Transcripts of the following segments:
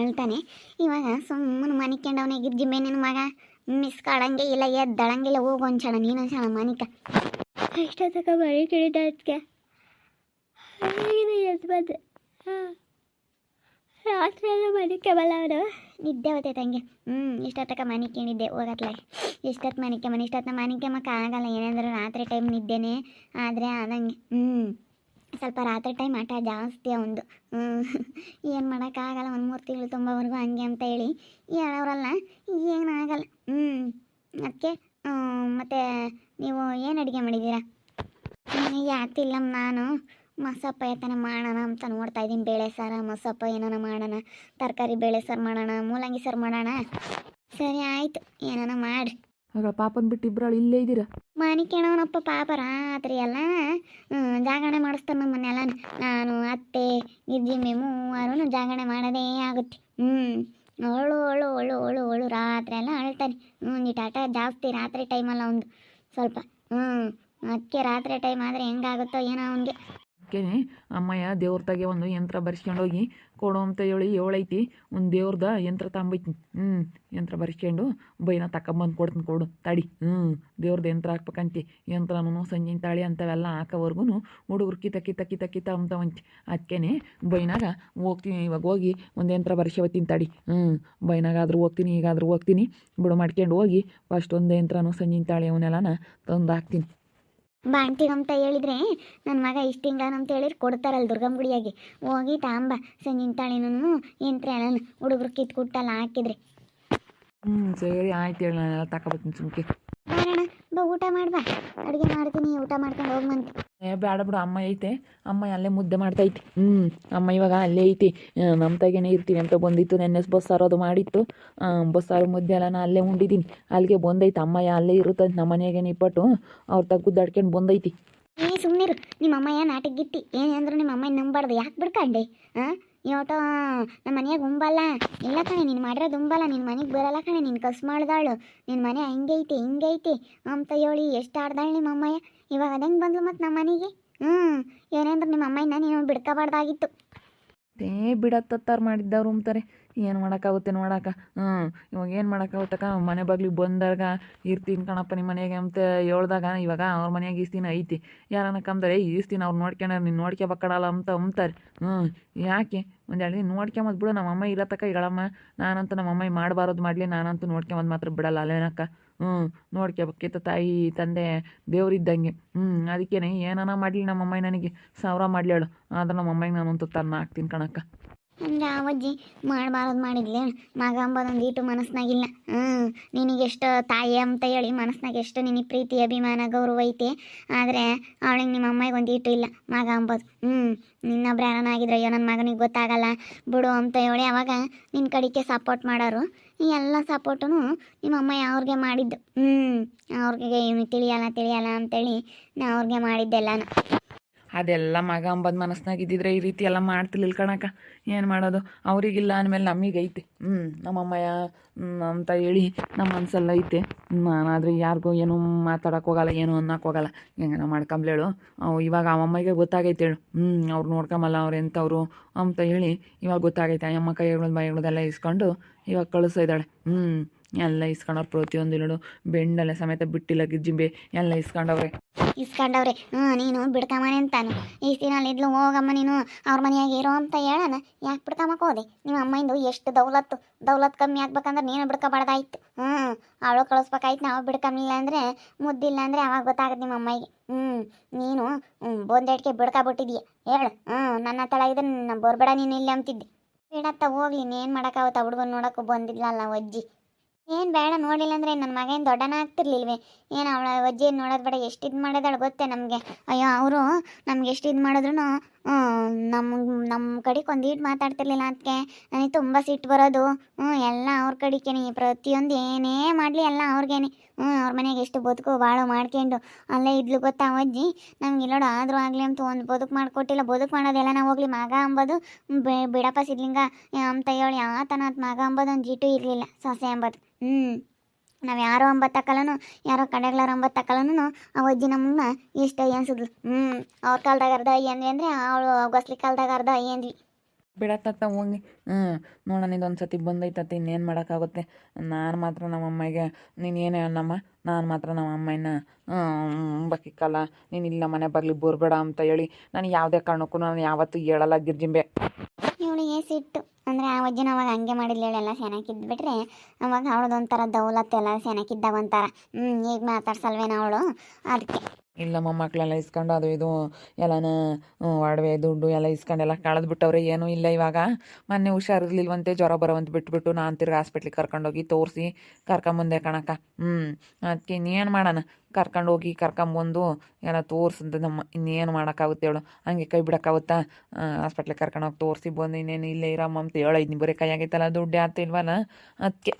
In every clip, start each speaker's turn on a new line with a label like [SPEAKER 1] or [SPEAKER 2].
[SPEAKER 1] ಹೇಳ್ತಾನೆ. ಇವಾಗ ಸುಮ್ಮನೆ ಮನಿಕೊಂಡವನೇ ಗಿರ್ಜಿಂಬೆ ನಿನ್ನ ಮಗ ಮಿಸ್ ಕಾಡಂಗೆ ಇಲ್ಲ ಎದ್ದಳಂಗಿಲ್ಲ. ಹೋಗು ಒಂದ್ಸಣ ನೀನು ಒಂದ್ಸಣ ಮನಿಕ ಇಷ್ಟೊತ್ತಕ ಮನೆ ಕೇಳಿದ್ದ ಅದಕ್ಕೆ ಎದ್ದು ಬಂದೆ. ರಾತ್ರಿ ಎಲ್ಲ ಮನಿಕೆ ಬಲ್ಲ ಅವನು ನಿದ್ದೆ ಹೋತೈತಂಗೆ. ಇಷ್ಟೊತ್ತಕ ಮನೆ ಕೇಳಿದ್ದೆ ಹೋಗತ್ಲ. ಇಷ್ಟೊತ್ತು ಮನಿಕೆ ಮನೆ ಇಷ್ಟೊತ್ತನ ಮನಿಕೆ ಮಕ್ಕ ಆಗಲ್ಲ. ಏನೆಂದ್ರೆ ರಾತ್ರಿ ಟೈಮ್ ನಿದ್ದೆನೇ ಆದರೆ ಆದಂಗೆ. ಸ್ವಲ್ಪ ರಾತ್ರಿ ಟೈಮ್ ಆಟ ಜಾಸ್ತಿ ಅವಂದು. ಏನು ಮಾಡೋಕ್ಕಾಗಲ್ಲ. ಒಂದು 3 ತಿಂಗಳು ತುಂಬವರೆಗೂ ಹಂಗೆ ಅಂತ ಹೇಳಿ ಹೇಳೋರಲ್ಲ. ಏನಾಗಲ್ಲ. ಅದಕ್ಕೆ ಮತ್ತು ನೀವು ಏನು ಅಡುಗೆ ಮಾಡಿದ್ದೀರಾ? ಯಾತಿಲ್ಲ, ನಾನು ಮಸಪ್ಪ ಯಾತನ ಮಾಡೋಣ ಅಂತ ನೋಡ್ತಾಯಿದ್ದೀನಿ. ಬೇಳೆ ಸಾರು ಮಸಪ್ಪ ಏನಾನ ಮಾಡೋಣ, ತರಕಾರಿ ಬೇಳೆ ಸಾರು ಮಾಡೋಣ, ಮೂಲಂಗಿ ಸಾರು ಮಾಡೋಣ. ಸರಿ ಆಯಿತು, ಏನಾನ ಮಾಡಿ.
[SPEAKER 2] ಆಗ ಪಾಪನ ಬಿಟ್ಟು ಇಬ್ಬರು ಇಲ್ಲೇ ಇದ್ದೀರಾ?
[SPEAKER 1] ಮಾನಿಕೇಣವನಪ್ಪ ಪಾಪ ರಾತ್ರಿ ಎಲ್ಲ ಜಾಗರಣೆ ಮಾಡಿಸ್ತಾರೆ ನಮ್ಮನ್ನೆಲ್ಲ. ನಾನು ಅತ್ತೆ ಗಿರ್ಜಿಮ್ಮೆ ಮೂವರು ಜಾಗರಣೆ ಮಾಡೋದೇ ಆಗುತ್ತೆ. ಅವಳು ಅವಳು ಅವಳು ಅವಳು ಅವಳು ರಾತ್ರಿ ಎಲ್ಲ ಅಳ್ತಾನೆ. ಒಂದಿಟ್ಟು ಆಟ ಜಾಸ್ತಿ ರಾತ್ರಿ ಟೈಮಲ್ಲ ಒಂದು ಸ್ವಲ್ಪ. ಅದಕ್ಕೆ ರಾತ್ರಿ ಟೈಮ್ ಆದರೆ ಹೆಂಗಾಗುತ್ತೋ ಏನೋ ಅವನಿಗೆ.
[SPEAKER 2] ಅದಕ್ಕೆ ಅಮ್ಮಯ್ಯ ದೇವ್ರದಾಗೆ ಒಂದು ಯಂತ್ರ ಬರ್ಸ್ಕೊಂಡೋಗಿ ಕೊಡು ಅಂತ ಹೇಳಿ ಹೇಳೈತಿ. ಒಂದು ದೇವ್ರದ ಯಂತ್ರ ತಗೊಂಬೈತೀನಿ. ಯಂತ್ರ ಬರ್ಸ್ಕೊಂಡು ಬೈನ ತಗೊಂಬಂದು ಕೊಡ್ತೀನಿ. ಕೊಡು ತಡಿ. ದೇವ್ರದ್ದು ಯಂತ್ರ ಹಾಕ್ಬೇಕಂತೆ. ಯಂತ್ರನೂ ಸಂಜಿನ ತಾಳಿ ಅಂಥವೆಲ್ಲ ಹಾಕೋವರೆಗೂ ಹುಡುಗರು ಕಿತ ಅಂತಾವಂತೆ. ಅದಕ್ಕೆ ಬೈನಾಗ ಹೋಗ್ತೀನಿ. ಇವಾಗ ಹೋಗಿ ಒಂದು ಯಂತ್ರ ಬರ್ಸ್ಕೊತೀನಿ ತಡಿ. ಬೈನಾಗಾದ್ರೂ ಹೋಗ್ತೀನಿ, ಈಗಾದರೂ ಹೋಗ್ತೀನಿ. ಬಿಡು ಮಾಡ್ಕೊಂಡು ಹೋಗಿ ಫಸ್ಟ್ ಒಂದು ಯಂತ್ರನೂ ಸಂಜಿನ ತಾಳಿ ಅವನ್ನೆಲ್ಲನ ತಂದು ಹಾಕ್ತೀನಿ.
[SPEAKER 1] ಬಾಣ್ತಿಗಂತ ಹೇಳಿದರೆ ನನ್ನ ಮಗ ಇಷ್ಟು ತಿಂಗಳಂತ ಹೇಳಿದ್ರೆ ಕೊಡ್ತಾರಲ್ಲ ದುರ್ಗಮ್ಮ ಗುಡಿಯಾಗೆ. ಹೋಗಿ ತಾಂಬ ಸಂಜಿನ ತಾಳಿನೂ ಯಂತ್ರ ಎಲ್ಲ ಹುಡುಗರು ಕಿತ್ಕೊಟ್ಟಲ್ಲ ಹಾಕಿದ್ರೆ.
[SPEAKER 2] ಸರಿ ಆಯ್ತು ಹೇಳಿ, ನಾನೆಲ್ಲ ತಗೊಬತ್ತೀನಿ ಸುಮ್ಕೆ.
[SPEAKER 1] ಬಾರಣ ಬಾ, ಊಟ ಮಾಡ್ಬಾ. ಅಡುಗೆ ಮಾಡ್ತೀನಿ, ಊಟ ಮಾಡ್ಕೊಂಡು ಹೋಗ್ಬಂತು.
[SPEAKER 2] ಬೇಡ ಬಿಡು, ಅಮ್ಮ ಐತೆ. ಅಮ್ಮ ಅಲ್ಲೇ ಮುದ್ದೆ ಮಾಡ್ತೈತಿ. ಅಮ್ಮ ಇವಾಗ ಅಲ್ಲೇ ಐತಿ. ನಮ್ಮ ತಾಗೇನೆ ಇರ್ತೀನಿ ಅಂತ ಬಂದಿತ್ತು. ನೆನ್ನೆ ಬಸ್ಸಾರು ಅದು ಮಾಡಿತ್ತು. ಬಸ್ಸಾರು ಮುದ್ದೆ ಎಲ್ಲ ಅಲ್ಲೇ ಉಂಡಿದ್ದೀನಿ. ಅಲ್ಲಿಗೆ ಬಂದೈತಿ. ಅಮ್ಮಯ್ಯ ಅಲ್ಲೇ ಇರುತ್ತಂತ ನಮ್ಮ ಮನೆಯಾಗೆ ನಿಪ್ಪಟ್ಟು ಅವ್ರ ಗುದ್ದಾಡ್ಕೊಂಡು ಬಂದೈತಿ.
[SPEAKER 1] ಸುಮ್ಮನಿರು, ನಿಮ್ಮ ಅಮ್ಮಯ್ಯ ನಾಟಕಿತ್ತಿ ಏನಂದ್ರೆ ನಿಮ್ಮ ಅಮ್ಮಯ್ಯ ನಂಬಾರ್ದು. ಯಾಕೆ ಬಿಡ್ಕಂಡೆ? ಇವತ್ತು ನಮ್ಮ ಮನೆಯಾಗ ಉಂಬಲ್ಲ. ಇಲ್ಲ ಕಣೆ, ನೀನು ಮಾಡಿರೋದು ಉಂಬಲ್ಲ. ನಿನ್ನ ಮನೆಗೆ ಬರಲ್ಲ ಕಣೆ, ನೀನು ಕಸ್ ಮಾಡ್ದಾಳು. ನಿನ್ನ ಮನೆ ಹಂಗೈತಿ ಹಿಂಗೈತಿ ಅಂತ ಹೇಳಿ ಎಷ್ಟು ಆಡ್ದಾಳು ನಿಮ್ಮ ಅಮ್ಮಯ್ಯ. ಇವಾಗ ಅದಂಗೆ ಬಂದ್ಲು ಮತ್ತು ನಮ್ಮ ಮನೆಗೆ. ಏನಂದ್ರೆ ನಿಮ್ಮ ಅಮ್ಮಯ್ಯನ ನೀನು ಬಿಡ್ಕೋಬಾರ್ದಾಗಿತ್ತು.
[SPEAKER 2] ಬಿಡತ್ತಾರು ಮಾಡಿದ್ದವ್ರು ಅಂತಾರೆ. ಏನು ಮಾಡೋಕ್ಕಾಗುತ್ತೆ ನೋಡಕ್ಕ. ಇವಾಗ ಏನು ಮಾಡೋಕ್ಕಾಗುತ್ತಕ್ಕ. ಮನೆ ಬಾಗ್ಲಿಗೆ ಬಂದಾಗ ಇರ್ತೀನಿ ಕಣಪ್ಪ ನಿಮ್ಮ ಮನೆಗೆ ಅಂತ ಹೇಳ್ದಾಗ ಇವಾಗ ಅವ್ರ ಮನೆಯಾಗ ಈಸ್ತಿನ ಐತಿ. ಯಾರನ್ನ ಕಂತಾರೆ ಈಸ್ತೀನಿ ಅವ್ರು ನೋಡ್ಕೊಂಡ್ರೆ ನೀನು ನೋಡ್ಕೊಬೇಕಡಲ್ಲ ಅಂತ ಅಂತಾರೆ. ಯಾಕೆ ಒಂದೆರಡು ದಿನ ನೋಡ್ಕೊಂಬದು ಬಿಡು. ನಮ್ಮ ಅಮ್ಮ ಇರತ್ತಕ್ಕ ಈಗಳಮ್ಮ. ನಾನಂತೂ ನಮ್ಮ ಅಮ್ಮ ಮಾಡಬಾರದು ಮಾಡಲಿ, ನಾನಂತೂ ನೋಡ್ಕೊಂಬದು ಮಾತ್ರ ಬಿಡಲ್ಲ ಅಲ್ಲೇನಕ್ಕ. ನೋಡ್ಕೋಬೇಕಿತ್ತು. ತಾಯಿ ತಂದೆ ದೇವ್ರಿದ್ದಂಗೆ. ಅದಕ್ಕೇನೆ ಏನಾನ ಮಾಡಲಿ ನಮ್ಮ ಅಮ್ಮ ನನಗೆ 1000 ಮಾಡಲಿ ಹೇಳು. ಆದ್ರೆ ನಮ್ಮ ಅಮ್ಮಗೆ ನಾನಂತೂ ತನ್ನ ಹಾಕ್ತೀನಿ ಕಣಕ್ಕ.
[SPEAKER 1] ಅಂದರೆ ಅವಜ್ಜಿ ಮಾಡಬಾರದು ಮಾಡಿದ್ಲೆ ಮಗ ಅಂಬೋದೊಂದು ಈಟು ಮನಸ್ನಾಗಿಲ್ಲ. ನಿನಗೆಷ್ಟು ತಾಯಿ ಅಂತ ಹೇಳಿ ಮನಸ್ನಾಗ ಎಷ್ಟು ನಿನಗೆ ಪ್ರೀತಿ ಅಭಿಮಾನ ಗೌರವ ಐತೆ. ಆದರೆ ಅವಳಿಗೆ ನಿಮ್ಮ ಅಮ್ಮಗೆ ಒಂದು ಈಟು ಇಲ್ಲ ಮಗ ಅಂಬೋದು. ನಿನ್ನೊಬ್ರು ಯಾರನ್ನಾಗಿದ್ರೆ ಅಯ್ಯೋ ನನ್ನ ಮಗನಿಗೆ ಗೊತ್ತಾಗಲ್ಲ ಬಿಡು ಅಂತ ಹೇಳಿ ಅವಾಗ ನಿನ್ನ ಕಡೆಗೆ ಸಪೋರ್ಟ್ ಮಾಡೋರು. ಈ ಎಲ್ಲ ಸಪೋರ್ಟೂ ನಿಮ್ಮ ಅಮ್ಮ ಅವ್ರಿಗೆ ಮಾಡಿದ್ದು. ಅವ್ರಿಗೆ ಇವನು ತಿಳಿಯಲ್ಲ ಅಂತೇಳಿ ನಾ ಅವ್ರಿಗೆ ಮಾಡಿದ್ದೆಲ್ಲನ.
[SPEAKER 2] ಅದೆಲ್ಲ ಮಗ ಅಂಬದು ಮನಸ್ನಾಗಿದ್ದಿದ್ರೆ ಈ ರೀತಿ ಎಲ್ಲ ಮಾಡ್ತಿರ್ಲಿಲ್ಲ ಕಣಕ್ಕ. ಏನು ಮಾಡೋದು, ಅವರಿಗಿಲ್ಲ ಅಂದಮೇಲೆ ನಮಗೈತೆ. ನಮ್ಮಮ್ಮಯ್ಯ ಅಂತ ಹೇಳಿ ನಮ್ಮ ಮನಸ್ಸೆಲ್ಲ ಐತೆ. ನಾನಾದರೆ ಯಾರಿಗೂ ಏನೂ ಮಾತಾಡೋಕೆ ಹೋಗಲ್ಲ, ಏನೂ ಅನ್ನೋಕೆ ಹೋಗಲ್ಲ. ಹೆಂಗನ ಮಾಡ್ಕೊಂಬ್ಲೇಳು. ಇವಾಗ ಅಮ್ಮಮ್ಮಗೆ ಗೊತ್ತಾಗೈತೆ ಹೇಳು. ಅವ್ರು ನೋಡ್ಕೊಂಬಲ್ಲ, ಅವ್ರು ಎಂಥವ್ರು ಅಂತ ಹೇಳಿ ಇವಾಗ ಗೊತ್ತಾಗೈತೆ. ಅಮ್ಮ ಕೈಗಳದ್ದು ಬಾಯಿಗಳದೆಲ್ಲ ಇಸ್ಕೊಂಡು ಇವಾಗ ಕಳಿಸಿದ್ದಾಳೆ. ಎಲ್ಲ ಇಸ್ಕೊಂಡವ್ರು ಪ್ರತಿಯೊಂದು ಹೇಳು. ಬೆಂಡಲ್ಲ ಸಮೇತ ಬಿಟ್ಟಿಲ್ಲ ಗಿಜ್ಜಿಂಬೆ ಎಲ್ಲ ಇಸ್ಕೊಂಡವ್ರೆ.
[SPEAKER 1] ನೀನು ಬಿಡ್ಕಮ್ಮನೆ ಅಂತಾನು ಇಷ್ಟು ದಿನ ಇದ್ಲು. ಹೋಗಮ್ಮ ನೀನು ಅವ್ರ ಮನೆಯಾಗೆ ಇರೋ ಅಂತ ಹೇಳೋಣ. ಯಾಕೆ ಬಿಡ್ಕಮ್ಮಕ್ಕೆ ಹೋದೆ? ನಿಮ್ಮ ಅಮ್ಮಂದು ಎಷ್ಟು ದೌಲತ್ ಕಮ್ಮಿ ಆಗ್ಬೇಕಂದ್ರೆ ನೀನು ಬಿಡ್ಕೊಬಾರ್ದಾಯ್ತು. ಅವಳು ಕಳಿಸ್ಬೇಕಾಯ್ತು. ನಾವು ಬಿಡ್ಕಮ್ಮಿಲ್ಲ ಅಂದರೆ ಮುದ್ದಿಲ್ಲ ಅಂದರೆ ಅವಾಗ ಗೊತ್ತಾಗುತ್ತೆ ನಿಮ್ಮ ಅಮ್ಮಗೆ. ನೀನು ಬಂದೇಟ್ಗೆ ಬಿಡ್ಕೊಬಿಟ್ಟಿದೀಯ ಹೇಳು. ನನ್ನ ತಳ ಇದ್ರೆ ಬರ್ಬೇಡ ನೀನು ಇಲ್ಲಿ ಅಂತಿದ್ದೆ. ಬೇಡತ್ತ ಹೋಗ್ಲಿ, ಇನ್ನೇನು ಮಾಡೋಕ್ಕಾಗುತ್ತೆ. ಹುಡುಗನ ನೋಡೋಕ್ಕೂ ಬಂದಿದ್ಲಲ್ಲ ಅಜ್ಜಿ. ಏನು ಬೇಡ ನೋಡಿಲ್ಲ ಅಂದರೆ ನನ್ನ ಮಗ ಏನು ದೊಡ್ಡನ ಆಗ್ತಿರ್ಲಿಲ್ವೇ? ಏನು ಅವಳ ಅಜ್ಜಿ ನೋಡೋದು ಬೇಡ. ಎಷ್ಟು ಇದು ಮಾಡಿದಾಳೆ ಗೊತ್ತೇ ನಮಗೆ. ಅಯ್ಯೋ ಅವರು ನಮ್ಗೆ ಎಷ್ಟು ಇದು ಮಾಡಿದ್ರು ನಮ್ಮ ಕಡೆಗೆ ಒಂದು ಈಟು ಮಾತಾಡ್ತಿರ್ಲಿಲ್ಲ. ಅದಕ್ಕೆ ನನಗೆ ತುಂಬ ಸಿಟ್ಟು ಬರೋದು. ಎಲ್ಲ ಅವ್ರ ಕಡೆಗೇನೆ. ಪ್ರತಿಯೊಂದು ಏನೇ ಮಾಡಲಿ ಎಲ್ಲ ಅವ್ರಿಗೇನೆ. ಅವ್ರ ಮನೆಗೆ ಎಷ್ಟು ಬದುಕು ಭಾಳ ಮಾಡ್ಕೊಂಡು ಅಲ್ಲೇ ಇದ್ಲು ಗೊತ್ತಾ ಅಜ್ಜಿ. ನಮ್ಗೆ ಇಲ್ಲೋಡು ಆದರೂ ಆಗಲಿ ಅಂತ ಒಂದು ಬದುಕು ಮಾಡಿಕೊಟ್ಟಿಲ್ಲ. ಬದುಕು ಮಾಡೋದೆಲ್ಲ ನಾವು ಹೋಗ್ಲಿ ಮಗ ಅಂಬೋದು ಬಿಡಪ್ಪ ಸಿದ್ಲಿಂಗ ಅಂತ ಹೇಳಿ ಆತನ ಮಗ ಅಂಬೋದು ಒಂದು ಜಿಟು ಇರಲಿಲ್ಲ. ಸೊಸೆ ಅಂಬೋದು ನಾವು ಯಾರೋ ಅಂಬತ್ತಕ್ಕಲೂ ಯಾರೋ ಕಡೆಗಳಾರ ಅಂಬತ್ತಕ್ಕಲೂ ಆ ಅಜ್ಜಿ ನಮ್ಮನ್ನ ಇಷ್ಟ ಅನ್ಸಿದ್ಲು. ಅವ್ರ ಕಾಲದಾಗ ಅರ್ಧ ಅಯ್ಯಂದ್ವಿ ಅಂದರೆ ಅವಳು ಗೊಸ್ಲಿ ಕಾಲದಾಗ ಅರ್ಧ ಅಯ್ಯಂದ್ವಿ.
[SPEAKER 2] ಬಿಡತ್ತತ್ತ ಹೋಗಿ ನೋಡೋಣ ಇದೊಂದು ಸತಿ ಬಂದೈತತ್ತೆ ಇನ್ನೇನು ಮಾಡೋಕ್ಕಾಗುತ್ತೆ. ನಾನು ಮಾತ್ರ ನಮ್ಮ ಅಮ್ಮಗೆ ನೀನು ಏನೇ ಅನ್ನಮ್ಮ, ನಾನು ಮಾತ್ರ ನಮ್ಮ ಅಮ್ಮನ ಬಕ್ಕಿಕ್ಕಲ್ಲ, ನೀನು ಇಲ್ಲ ಮನೆ ಬರಲಿ ಬರಬೇಡ ಅಂತ ಹೇಳಿ ನಾನು ಯಾವುದೇ ಕಾರಣಕ್ಕೂ ನಾನು ಯಾವತ್ತೂ ಹೇಳಲ್ಲ ಗಿರ್ಜಿಂಬೆ.
[SPEAKER 1] ಇವಳಿಗೆ ಸಿಟ್ಟು ಅಂದರೆ ಆ ಅಜ್ಜಿನ ಅವಾಗ ಹಂಗೆ ಮಾಡಿಲ್ಲ ಎಲ್ಲ ಸೆನಕಿದ್ಬಿಟ್ರೆ ಅವಾಗ ಅವಳದೊಂಥರ ದೌಲತ್ತು ಎಲ್ಲ ಸೆನಕಿದ್ದಾಗ ಒಂಥರ ಈಗ ಮಾತಾಡ್ಸಲ್ವೇನ ಅವಳು ಅದಕ್ಕೆ.
[SPEAKER 2] ಇಲ್ಲ ಮೊಮ್ಮಕ್ಕಳೆಲ್ಲ ಇಸ್ಕೊಂಡು ಅದು ಇದು ಎಲ್ಲನ ಒಡವೆ ದುಡ್ಡು ಎಲ್ಲ ಇಸ್ಕೊಂಡು ಎಲ್ಲ ಕಳೆದ್ಬಿಟ್ಟವ್ರೆ, ಏನೂ ಇಲ್ಲ ಇವಾಗ. ಮೊನ್ನೆ ಹುಷಾರಿರ್ಲಿಲ್ವಂತೆ, ಜ್ವರ ಬರೋವಂತ ಬಿಟ್ಬಿಟ್ಟು ನಾನು ತಿರ್ಗಿ ಹಾಸ್ಪಿಟ್ಲಿಗೆ ಕರ್ಕೊಂಡೋಗಿ ತೋರಿಸಿ ಕರ್ಕೊಂಬಂದೆ ಕಣಕ್ಕ. ಅದಕ್ಕೆ ಇನ್ನೇನು ಮಾಡೋಣ, ಕರ್ಕೊಂಡೋಗಿ ಕರ್ಕೊಂಬಂದು ಎಲ್ಲ ತೋರಿಸಿದ್ದು ನಮ್ಮ ಇನ್ನೇನು ಮಾಡೋಕ್ಕಾಗುತ್ತೆ ಹೇಳು, ಹಂಗೆ ಕೈ ಬಿಡೋಕ್ಕಾಗುತ್ತಾ? ಹಾಸ್ಪಿಟ್ಲಿಗೆ ಕರ್ಕೊಂಡೋಗಿ ತೋರಿಸಿ ಬಂದು ಇನ್ನೇನು ಇಲ್ಲೇ ಇರಮ್ಮ ಅಂತ ಹೇಳೈದ್ನಿ, ಬರೀ ಕೈ ಆಗೈತಲ್ಲ ದುಡ್ಡು ಆಗ್ತಿಲ್ವಲ್ಲ ಅದಕ್ಕೆ.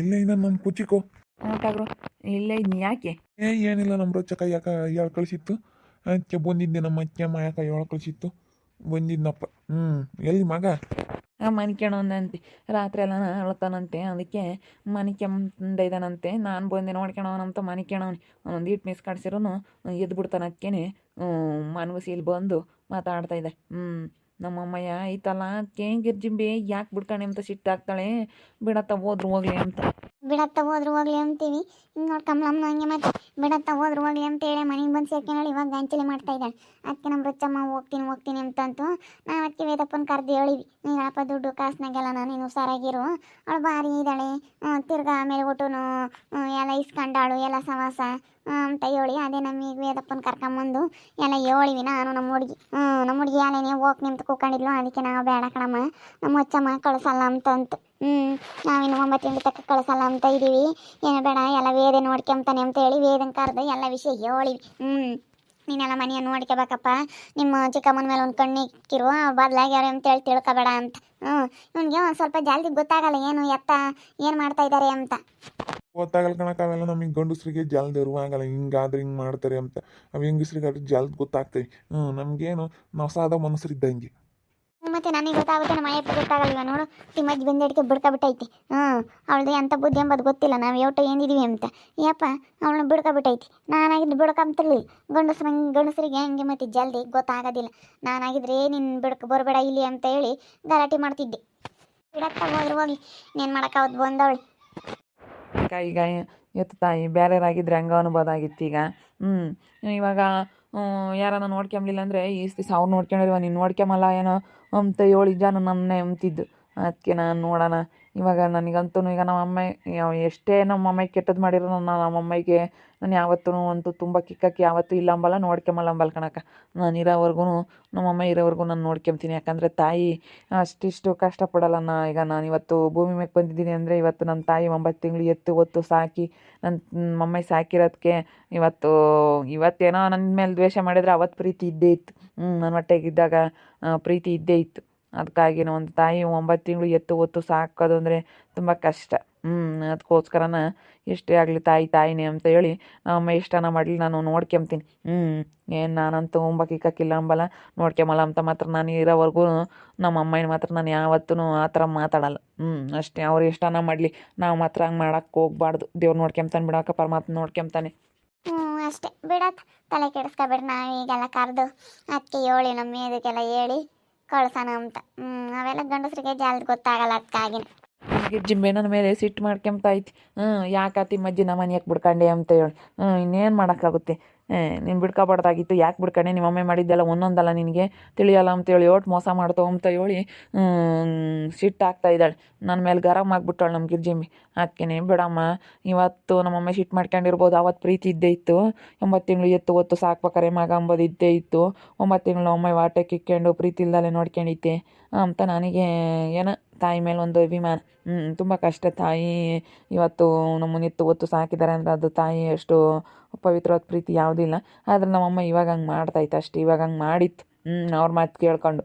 [SPEAKER 3] ಇಲ್ಲೇ ಇದ್ದಾನೆ ನಮ್ಮ ಕುಚಿಕೋ.
[SPEAKER 2] ಟಾಗ್ರು ಇಲ್ಲೇ ಇದ್ನಿ, ಯಾಕೆ?
[SPEAKER 3] ಏನಿಲ್ಲ, ನಮ್ಮ ರೊಚ್ಚ ಯಾಕ ಹೇಳಿ ಕಳಿಸಿತ್ತು, ಅದಕ್ಕೆ ಬಂದಿದ್ದೆ. ನಮ್ಮ ಅತ್ತೆ ಯಾಕ ಹೇಳಿ ಕಳಿಸಿತ್ತು, ಬಂದಿದ್ನಪ್ಪ. ಎಲ್ಲಿ ಮಗ?
[SPEAKER 2] ಮನಿಕ್ಯಣವಂತೆ ರಾತ್ರಿ ಎಲ್ಲ ಅಳ್ತಾನಂತೆ, ಅದಕ್ಕೆ ಮನಿಕ್ಯಂದೈದಾನಂತೆ. ನಾನು ಬಂದೆ ನೋಡ್ಕೊಳವನಂತ ಮನಿಕ್ಯಣವನಿ. ಒಂದು ಇಟ್ಟು ಮಿಸ್ ಕಾಡ್ಸಿರೂ ಎದ್ದು ಬಿಡ್ತಾನೆ. ಅದಕ್ಕೇನೆ ಮನ್ಗುಸಿ ಇಲ್ಲಿ ಬಂದು ಮಾತಾಡ್ತಾಯಿದ್ದೆ. ನಮ್ಮಮ್ಮಯ್ಯ ಐತಲ್ಲ ಅದಕ್ಕೆ ಗಿರ್ಜಿಂಬೆ ಯಾಕೆ ಬಿಡ್ತಾನೆ ಅಂತ ಸಿಟ್ಟಾಗ್ತಾಳೆ. ಬಿಡತ್ತ ಹೋದ್ರು ಹೋಗ್ಲಿ ಅಂತ.
[SPEAKER 1] ಬಿಡತ್ತ ಹೋದ್ರು ಹೋಗ್ಲಿ ಅಂತೀವಿ, ಹಿಂಗೆ ನೋಡಿ ಕಮಲಮ್ಮ ಹಂಗೆ ಮತ್ತೆ ಬಿಡತ್ತ ಹೋದ್ರು ಹೋಗ್ಲಿ ಅಂತೇಳಿ ಮನೆಗೆ ಬಂದು ಸೇರ್ಕೊಂಡೇಳಿ ಇವಾಗ ಗಂಚಲಿ ಮಾಡ್ತಾ ಇದ್ದಾಳೆ. ಅದಕ್ಕೆ ನಮ್ಮ ರುಚ್ಚಮ್ಮ ಹೋಗ್ತೀನಿ ಅಂತಂತು ನಾವು ಅದಕ್ಕೆ ವೇದಪ್ಪನ ಕರೆದು ಹೇಳಿವಿ, ನೀನಪ್ಪ ದುಡ್ಡು ಕಾಸಿನಾಗೆಲ್ಲ ನೀನು ಹುಷಾರಾಗಿರು, ಅವಳು ಭಾರಿ ಇದ್ದಾಳೆ, ತಿರ್ಗಾ ಆಮೇಲೆ ಒಟ್ಟುನು ಎಲ್ಲ ಇಸ್ಕೊಂಡಾಳು ಎಲ್ಲ ಸವಾಸ ಅಂತ ಹೇಳಿ ಅದೇ ನಮಗೆ ವೇದಪ್ಪನ ಕರ್ಕೊಂಬಂದು ಎಲ್ಲ ಹೇಳಿವಿ. ನಾನು ನಮ್ಮ ಹುಡುಗಿ ಅಲ್ಲೇನೆ ಹೋಗಿ ನಿಂತು ಕೂಕೊಂಡಿದ್ಲು, ಅದಕ್ಕೆ ನಾವು ಬೇಡ ಕಣಮ್ಮ ನಮ್ಮ ಅಚ್ಚಮ್ಮ ಕಳಿಸಲ್ಲ ಅಂತಂತು. ನಾವಿನ್ನು 9 ತಿಂಗಳು ತಕ್ಕ ಕಳಿಸಲ್ಲ ಅಂತ ಇದ್ದೀವಿ, ಏನು ಬೇಡ ಎಲ್ಲ ವೇದ ನೋಡ್ಕೊಂತಾನೆ ಅಂತ ಹೇಳಿ ವೇದನ ಕರೆದು ಎಲ್ಲ ವಿಷಯ ಹೇಳಿವಿ. ನೀನೆಲ್ಲ ಮನೆಯನ್ನು ನೋಡ್ಕೋಬೇಕಪ್ಪ, ನಿಮ್ಮ ಚಿಕ್ಕಮ್ಮನ ಮೇಲೆ ಒಂದು ಕಣ್ಣಿಕ್ಕಿರು, ಬದಲಾಗ್ಯಾರ ಅಂತೇಳಿ ತಿಳ್ಕೊಬೇಡ ಅಂತ. ಇವ್ನಿಗೆ ಒಂದು ಸ್ವಲ್ಪ ಜಲ್ದಿ ಗೊತ್ತಾಗಲ್ಲ ಏನು ಎತ್ತ ಏನು ಮಾಡ್ತಾ ಇದ್ದಾರೆ ಅಂತ.
[SPEAKER 3] ಗೊತ್ತಾಗಲ್ಲ ಕಣಕ್ಕೆ, ಅವೆಲ್ಲ ನಮಗೆ ಗಂಡಸ್ರಿಗೆ ಜಲ್ದಿ ಅರಿವಾಗಲ್ಲ, ಹಿಂಗಾದ್ರೆ ಹಿಂಗೆ ಮಾಡ್ತಾರೆ ಅಂತ. ಅವು ಹೆಂಗಸ್ರಿಗೆ ಜಲ್ದಿ ಗೊತ್ತಾಗ್ತವೆ. ನಮಗೇನು ನಾವು ಸಾದಾ ಮನುಷ್ಯರಿದ್ದಂಗೆ.
[SPEAKER 1] ಮತ್ತೆ ನನಗೆ ಗೊತ್ತಾಗುತ್ತೆ, ನಮ್ಮ ಅಯ್ಯಪ್ಪ ಗೊತ್ತಾಗಲ್ವ ನೋಡು, ತಿಮ್ಮಜ್ಜಿ ಬೆಂದಡಿಕೆ ಬಿಡ್ಕೊಬಿಟ್ಟೈತಿ. ಅವಳದು ಎಂಥ ಬುದ್ಧಿ ಎಂಬುದು ಗೊತ್ತಿಲ್ಲ, ನಾವು ಯೋಟ ಏನಿದ್ದೀವಿ ಅಂತ. ಯಪ್ಪ ಅವಳನ್ನ ಬಿಡ್ಕೊಬಿಟ್ಟೈತಿ. ನಾನಾಗಿದ್ದು ಬಿಡ್ಕೊಂತಿರ್ಲಿಲ್ಲ, ಗಂಡಸ್ರಿಗೆ ಹಂಗೆ ಮತ್ತೆ ಜಲ್ದಿ ಗೊತ್ತಾಗೋದಿಲ್ಲ. ನಾನಾಗಿದ್ರೆ ನೀನು ಬರಬೇಡ ಇಲ್ಲಿ ಅಂತ ಹೇಳಿ ಗಲಾಟೆ ಮಾಡ್ತಿದ್ದೆ. ಬಿಡಕ್ಕ ಹೋದ್ರು ಹೋಗಿ ಇನ್ನೇನು ಮಾಡೋಕ್ಕಾವತ್ತು ಬಂದವಳು.
[SPEAKER 2] ಈಗ ಎತ್ತು ತಾಯಿ ಬೇರೆಯವರಾಗಿದ್ದರೆ ಹಂಗೆ ಅನ್ಬೋದಾಗಿತ್ತು. ಈಗ ಇವಾಗ ಯಾರನ್ನ ನೋಡ್ಕೊಂಬ್ಲಿಲ್ಲ ಅಂದರೆ ಈ ದಿವಸ ಅವ್ರು ನೋಡ್ಕೊಂಡಿಲ್ವ ನೀನು ನೋಡ್ಕೊಂಬಲ್ಲ ಏನೋ ಅಂತ 7 ಜನ ನನ್ನೇ ಅಂತಿದ್ದು. ಅದಕ್ಕೆ ನಾನು ನೋಡೋಣ ಇವಾಗ. ನನಗಂತೂ ಈಗ ನಮ್ಮ ಅಮ್ಮ ಎಷ್ಟೇ ನಮ್ಮ ಅಮ್ಮಗೆ ಕೆಟ್ಟದ್ದು ಮಾಡಿರೋ ನಮ್ಮ ಅಮ್ಮಗೆ ನಾನು ಯಾವತ್ತೂ ಅಂತೂ ತುಂಬ ಕಿಕ್ಕಕ್ಕೆ ಯಾವತ್ತೂ ಇಲ್ಲ ಅಂಬಲ್ಲ, ನೋಡ್ಕೊಂಬಲ್ಲ ಅಂಬಲ್ಲ ಕಣಕ್ಕ. ನಾನು ಇರೋವರೆಗೂ ನಮ್ಮ ಅಮ್ಮ ಇರೋವರೆಗೂ ನಾನು ನೋಡ್ಕೊಂತೀನಿ. ಯಾಕಂದರೆ ತಾಯಿ ಅಷ್ಟಿಷ್ಟು ಕಷ್ಟಪಡಲ್ಲ. ಈಗ ನಾನು ಇವತ್ತು ಭೂಮಿ ಮೇಲೆ ಬಂದಿದ್ದೀನಿ ಅಂದರೆ ಇವತ್ತು ನನ್ನ ತಾಯಿ 9 ತಿಂಗಳು ಎತ್ತು ಹೊತ್ತು ಸಾಕಿ ನನ್ನ ಮಮ್ಮಿ ಸಾಕಿರೋದಕ್ಕೆ ಇವತ್ತೇನೋ ನನ್ನ ಮೇಲೆ ದ್ವೇಷ ಮಾಡಿದರೆ ಅವತ್ತು ಪ್ರೀತಿ ಇದ್ದೇ ಇತ್ತು. ನನ್ನ ಹೊಟ್ಟೆಗಿದ್ದಾಗ ಪ್ರೀತಿ ಇದ್ದೇ ಇತ್ತು. ಅದಕ್ಕಾಗಿ ಒಂದು ತಾಯಿ 9 ತಿಂಗಳು ಎತ್ತು ಹೊತ್ತು ಸಾಕೋದು ಅಂದರೆ ತುಂಬ ಕಷ್ಟ. ಅದಕ್ಕೋಸ್ಕರನ ಎಷ್ಟೇ ಆಗಲಿ ತಾಯಿನೇ ಅಂತ ಹೇಳಿ ನಮ್ಮಮ್ಮ ಎಷ್ಟನ ಮಾಡಲಿ ನಾನು ನೋಡ್ಕೊಂತೀನಿ. ಏನು ನಾನಂತೂ ಕಿಕ್ಕಿಲ್ಲ ಅಂಬಲ್ಲ, ನೋಡ್ಕೊಂಬಲ್ಲ ಅಂತ ಮಾತ್ರ ನಾನು ಇರೋವರೆಗೂ ನಮ್ಮ ಅಮ್ಮನ ಮಾತ್ರ ನಾನು ಯಾವತ್ತೂ ಆ ಥರ ಮಾತಾಡಲ್ಲ. ಅಷ್ಟೇ, ಅವ್ರು ಎಷ್ಟನ ಮಾಡಲಿ, ನಾವು ಮಾತ್ರ ಹಂಗೆ ಮಾಡೋಕ್ಕೆ ಹೋಗ್ಬಾರ್ದು. ದೇವ್ರು ನೋಡ್ಕೊಂತಾನೆ ಬಿಡೋಕೆ, ಪರಮಾತ್ಮ ನೋಡ್ಕೊಂತಾನೆ.
[SPEAKER 1] ಅಷ್ಟೇ ಬಿಡತ್ತೆ, ತಲೆ ಕೆಡಿಸ್ಕೊಬೇಡ. ನಾವೀಗೆಲ್ಲ ಕರೆದು ಅದಕ್ಕೆ ಹೇಳಿ ನಮ್ಮ ಇದಕ್ಕೆಲ್ಲ ಹೇಳಿ ಕಳ್ಸೋಣ ಅಂತ. ಅವೆಲ್ಲ ಗಂಡಸ್ರಿಗೆ ಜಲ್ದಿ ಗೊತ್ತಾಗಲ್ಲ, ಅದಕ್ಕಾಗಿನ.
[SPEAKER 2] ಗಿರ್ಜಿಂಬೆ ನನ್ನ ಮೇಲೆ ಸಿಟ್ಟು ಮಾಡ್ಕೊಂಬತ್ತೈತಿ. ಯಾಕಾತಿ ಮಜ್ಜಿ ನಮ್ಮ ಮನೆ ಯಾಕೆ ಬಿಡ್ಕೊಂಡೆ ಅಂತ ಹೇಳಿ. ಇನ್ನೇನು ಮಾಡೋಕ್ಕಾಗುತ್ತೆ, ನೀನು ಬಿಡ್ಕೊಬಾರ್ದಾಗಿತ್ತು, ಯಾಕೆ ಬಿಡ್ಕೊಂಡೆ, ನಿಮ್ಮ ಅಮ್ಮ ಮಾಡಿದ್ದೆಲ್ಲ ಒಂದೊಂದಲ್ಲ ನಿನಗೆ ತಿಳಿಯಲ್ಲ ಅಂತೇಳಿ ಒಟ್ಟು ಮೋಸ ಮಾಡ್ತಾವ ಅಂತ ಹೇಳಿ ಸಿಟ್ಟಾಗ್ತಾ ಇದ್ದಾಳೆ ನನ್ನ ಮೇಲೆ. ಗರಂ ಆಗಿಬಿಟ್ಟಾಳೆ ನಮ್ಮ ಗಿರ್ಜಿಂಬಿ. ಅದಕ್ಕೇನೆ ಬಿಡಮ್ಮ, ಇವತ್ತು ನಮ್ಮಮ್ಮ ಸಿಟ್ಟು ಮಾಡ್ಕೊಂಡಿರ್ಬೋದು, ಅವತ್ತು ಪ್ರೀತಿ ಇದ್ದೇ ಇತ್ತು. 9 ತಿಂಗಳು ಎತ್ತು ಹೊತ್ತು ಸಾಕ್ಬೇಕಾರೆ ಮಗ ಅಂಬೋದು ಇದ್ದೇ ಇತ್ತು. 9 ತಿಂಗಳು ಅಮ್ಮ ವಾಟೆ ಕಿಕ್ಕೊಂಡು ಪ್ರೀತಿ ಇಲ್ದಲೆ ನೋಡ್ಕೊಂಡಿದ್ದೆ ಅಂತ ನನಗೆ ಏನೋ ತಾಯಿ ಮೇಲೆ ಒಂದು ಅಭಿಮಾನ. ತುಂಬ ಕಷ್ಟ. ತಾಯಿ ಇವತ್ತು ನಮ್ಮನ್ನ ಎತ್ತು ಹೊತ್ತು ಸಾಕಿದ್ದಾರೆ ಅಂದರೆ ಅದು ತಾಯಿ ಅಷ್ಟು ಪವಿತ್ರವಾದ ಪ್ರೀತಿ ಯಾವುದೂ ಇಲ್ಲ. ಆದರೆ ನಮ್ಮಮ್ಮ ಇವಾಗ ಹಂಗೆ ಮಾಡ್ತಾಯಿತ್ತು ಅಷ್ಟೇ. ಇವಾಗ ಹಂಗೆ ಮಾಡಿತ್ತು, ಅವ್ರ ಮಾತು ಕೇಳ್ಕೊಂಡು.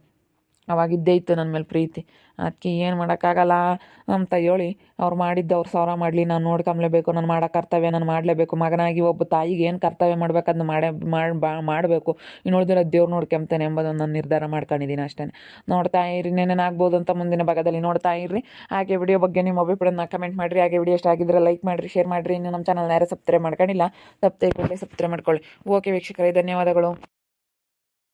[SPEAKER 2] ಅವಾಗಿದ್ದೇ ಇತ್ತು ನನ್ನ ಮೇಲೆ ಪ್ರೀತಿ. ಅದಕ್ಕೆ ಏನು ಮಾಡೋಕ್ಕಾಗಲ್ಲ ಅಂತ ಹೇಳಿ ಅವ್ರು ಮಾಡಿದ್ದು ಅವ್ರು ಸಾವಿರ ಮಾಡಲಿ, ನಾನು ನೋಡ್ಕೊಂಬ್ಲೇಬೇಕು. ನಾನು ಮಾಡೋ ಕರ್ತವ್ಯ ನಾನು ಮಾಡಲೇಬೇಕು. ಮಗನಾಗಿ ಒಬ್ಬ ತಾಯಿಗೆ ಏನು ಕರ್ತವ್ಯ ಮಾಡ್ಬೇಕು ಅದನ್ನ ಮಾಡಬೇಕು. ಇನ್ನು ಉಳಿದಿರೋ ದೇವ್ರು ನೋಡ್ಕೊಂತಾನೆ ಎಂಬುದನ್ನು ನಾನು ನಿರ್ಧಾರ ಮಾಡ್ಕೊಂಡಿದ್ದೀನಿ ಅಷ್ಟೇ. ನೋಡ್ತಾ ಇರಿ, ಏನೇನಾಗ್ಬೋದು ಅಂತ ಮುಂದಿನ ಭಾಗದಲ್ಲಿ ನೋಡ್ತಾ ಇರ್ರಿ. ಹಾಗೆ ವಿಡಿಯೋ ಬಗ್ಗೆ ನಿಮ್ಮ ಅಭಿಪ್ರಾಯನ ಕಮೆಂಟ್ ಮಾಡಿರಿ. ಹಾಗೆ ವಿಡಿಯೋ ಇಷ್ಟ ಆಗಿದ್ರೆ ಲೈಕ್ ಮಾಡಿರಿ, ಶೇರ್ ಮಾಡಿರಿ. ಇನ್ನು ನಮ್ಮ ಚಾನಲ್ ಯಾರು ಸಬ್ಸ್ಕ್ರೈಬ್ ಮಾಡ್ಕೊಂಡಿಲ್ಲ, ಸಬ್ಸ್ಕ್ರೈಬ್ ಮಾಡ್ಕೊಳ್ಳಿ. ಓಕೆ ವೀಕ್ಷಕರೇ, ಧನ್ಯವಾದಗಳು.